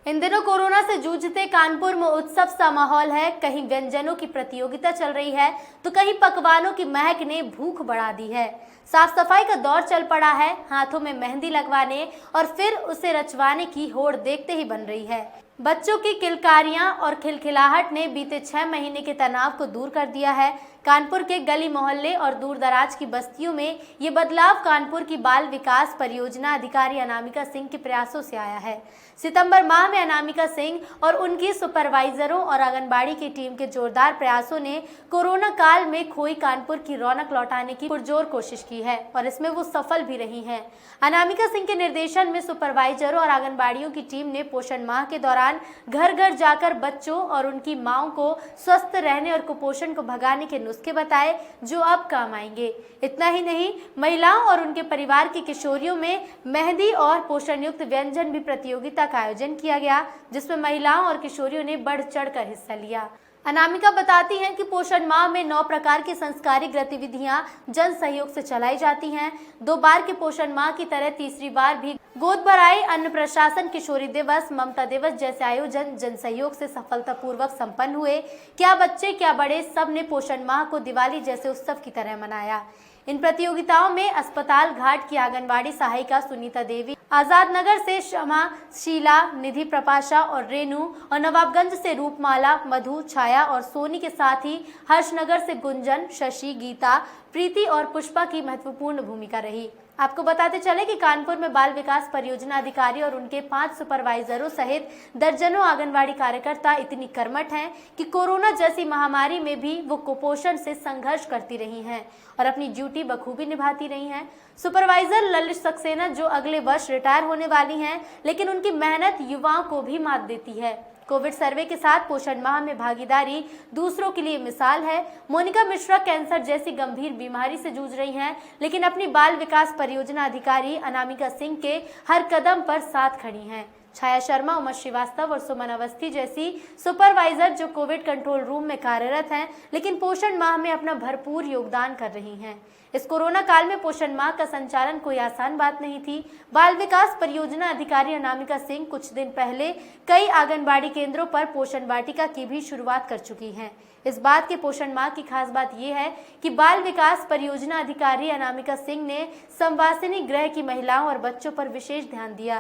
इन दिनों कोरोना से जूझते कानपुर में उत्सव सा माहौल है। कहीं व्यंजनों की प्रतियोगिता चल रही है तो कहीं पकवानों की महक ने भूख बढ़ा दी है। साफ सफाई का दौर चल पड़ा है। हाथों में मेहंदी लगवाने और फिर उसे रचवाने की होड़ देखते ही बन रही है। बच्चों की किलकारियां और खिलखिलाहट ने बीते 6 महीने के तनाव को दूर कर दिया है। कानपुर के गली मोहल्ले और दूर दराज की बस्तियों में ये बदलाव कानपुर की बाल विकास परियोजना अधिकारी अनामिका सिंह के प्रयासों से आया है। सितंबर माह में अनामिका सिंह और उनकी सुपरवाइजरों और आंगनबाड़ी की टीम के जोरदार प्रयासों ने कोरोना काल में खोई कानपुर की रौनक लौटाने की पुरजोर कोशिश की है और इसमें वो सफल भी रही हैं। अनामिका सिंह के निर्देशन में सुपरवाइजरों और आंगनबाड़ियों की टीम ने पोषण माह के दौरान घर घर जाकर बच्चों और उनकी माओं को स्वस्थ रहने और कुपोषण को भगाने के नुस्खे बताए जो अब काम आएंगे। इतना ही नहीं, महिलाओं और उनके परिवार की किशोरियों में मेहंदी और पोषण युक्त व्यंजन भी प्रतियोगिता का आयोजन किया गया, जिसमें महिलाओं और किशोरियों ने बढ़ चढ़कर हिस्सा लिया। अनामिका बताती हैं कि पोषण माह में 9 प्रकार की संस्कारिक गतिविधियां जन सहयोग से चलाई जाती हैं। 2 बार के पोषण माह की तरह तीसरी बार भी गोद भराई, अन्न प्रशासन, किशोरी दिवस, ममता दिवस जैसे आयोजन जन सहयोग से सफलतापूर्वक संपन्न हुए। क्या बच्चे क्या बड़े, सब ने पोषण माह को दिवाली जैसे उत्सव की तरह मनाया। इन प्रतियोगिताओं में अस्पताल घाट की आंगनबाड़ी सहायिका सुनीता देवी, आजाद नगर से शमा, शीला, निधि, प्रपाशा और रेनू और नवाबगंज से रूपमाला, मधु, छाया और सोनी के साथ ही हर्षनगर से गुंजन, शशि, गीता, प्रीति और पुष्पा की महत्वपूर्ण भूमिका रही। आपको बताते चले कि कानपुर में बाल विकास परियोजना अधिकारी और उनके 5 सुपरवाइजरों सहित दर्जनों आंगनबाड़ी कार्यकर्ता इतनी कर्मठ हैं कि कोरोना जैसी महामारी में भी वो कुपोषण से संघर्ष करती रही हैं और अपनी ड्यूटी बखूबी निभाती रही हैं। सुपरवाइजर ललित सक्सेना जो अगले वर्ष रिटायर होने वाली हैं, लेकिन उनकी मेहनत युवाओं को भी मात देती है। कोविड सर्वे के साथ पोषण माह में भागीदारी दूसरों के लिए मिसाल है। मोनिका मिश्रा कैंसर जैसी गंभीर बीमारी से जूझ रही हैं, लेकिन अपनी बाल विकास परियोजना अधिकारी अनामिका सिंह के हर कदम पर साथ खड़ी हैं। छाया शर्मा, उमा श्रीवास्तव और सुमन अवस्थी जैसी सुपरवाइजर जो कोविड कंट्रोल रूम में कार्यरत हैं, लेकिन पोषण माह में अपना भरपूर योगदान कर रही हैं। इस कोरोना काल में पोषण माह का संचालन कोई आसान बात नहीं थी। बाल विकास परियोजना अधिकारी अनामिका सिंह कुछ दिन पहले कई आंगनबाड़ी केंद्रों पर पोषण वाटिका की भी शुरुआत कर चुकी हैं। इस बात के पोषण माह की खास बात यह है कि बाल विकास परियोजना अधिकारी अनामिका सिंह ने संवासिनी गृह की महिलाओं और बच्चों पर विशेष ध्यान दिया।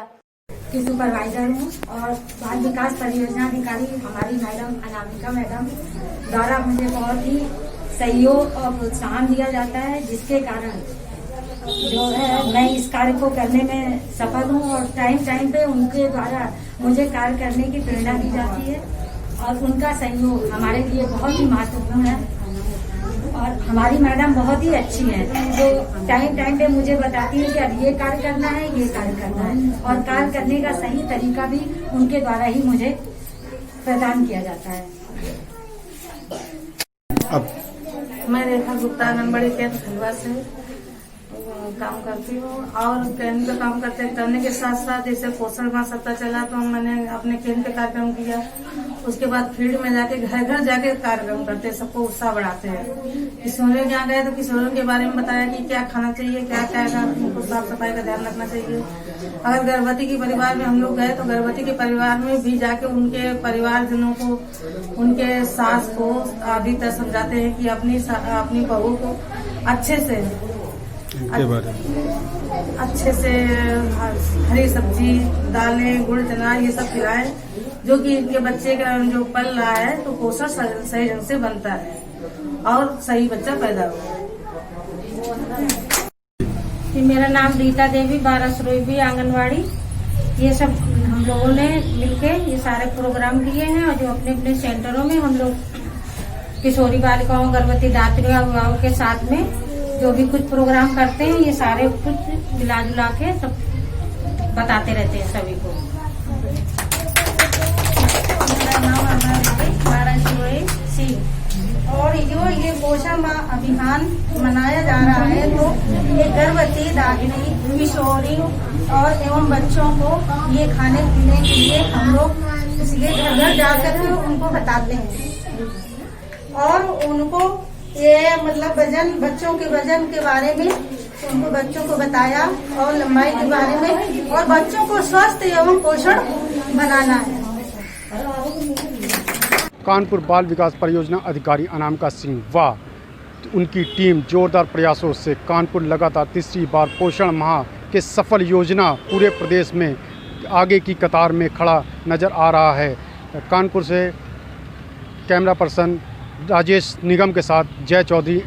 की सुपरवाइजर हूँ और बाल विकास परियोजना अधिकारी हमारी मैडम अनामिका मैडम द्वारा मुझे बहुत ही सहयोग और प्रोत्साहन दिया जाता है, जिसके कारण जो है मैं इस कार्य को करने में सफल हूँ और टाइम पे उनके द्वारा मुझे कार्य करने की प्रेरणा दी जाती है और उनका सहयोग हमारे लिए बहुत ही महत्वपूर्ण है। और हमारी मैडम बहुत ही अच्छी है जो टाइम पे मुझे बताती है कि अब ये कार्य करना है, ये कार्य करना है और कार्य करने का सही तरीका भी उनके द्वारा ही मुझे प्रदान किया जाता है। अब मैं रेखा गुप्ता आंगनबाड़ी केंद्र खंडवा से काम करती हूँ और केंद्र पे काम करने के साथ साथ जैसे पोषण माह सप्ताह चला तो मैंने अपने केंद्र पे कार्यक्रम किया। उसके बाद फील्ड में जाके घर घर जाके कार्यक्रम करते हैं, सबको उत्साह बढ़ाते हैं। किशोरियों के यहाँ गए तो किशोरियों के बारे में बताया कि क्या खाना चाहिए, क्या क्या उनको साफ सफाई का ध्यान रखना चाहिए। अगर गर्भवती के परिवार में हम लोग गए तो गर्भवती के परिवार में भी जाके उनके परिवारजनों को, उनके सास को आदि तक समझाते हैं कि अपनी बहू को अच्छे से हरी सब्जी, दालें, गुड़, चना ये सब खिलाएं, जो कि इनके बच्चे का जो पल रहा है तो पोषण सही ढंग से बनता है और सही बच्चा पैदा हो। मेरा नाम रीता देवी, 12 सुरई आंगनवाड़ी। ये सब हम लोगों ने मिलके ये सारे प्रोग्राम किए हैं और जो अपने अपने सेंटरों में हम लोग किशोरी बालिकाओं, गर्भवती दात्रियों, युवाओं के साथ में जो भी कुछ प्रोग्राम करते हैं ये सारे कुछ मिला जुला के सब बताते रहते हैं सभी को। मेरा नाम 12 सुरई सिंह और ये पोषण माह अभियान मनाया जा रहा है तो ये गर्भवती दात्री, किशोरी और एवं बच्चों को ये खाने पीने के लिए हम लोग इसलिए घर घर जाकर उनको बताते हैं और उनको ये मतलब बच्चों के वजन के बारे में उनको बच्चों को बताया और लंबाई के बारे में और बच्चों को स्वस्थ एवं पोषण बनाना है। कानपुर बाल विकास परियोजना अधिकारी अनामिका सिंह व उनकी टीम जोरदार प्रयासों से कानपुर लगातार तीसरी बार पोषण माह के सफल योजना पूरे प्रदेश में आगे की कतार में खड़ा नज़र आ रहा है। कानपुर से कैमरा पर्सन राजेश निगम के साथ जय चौधरी।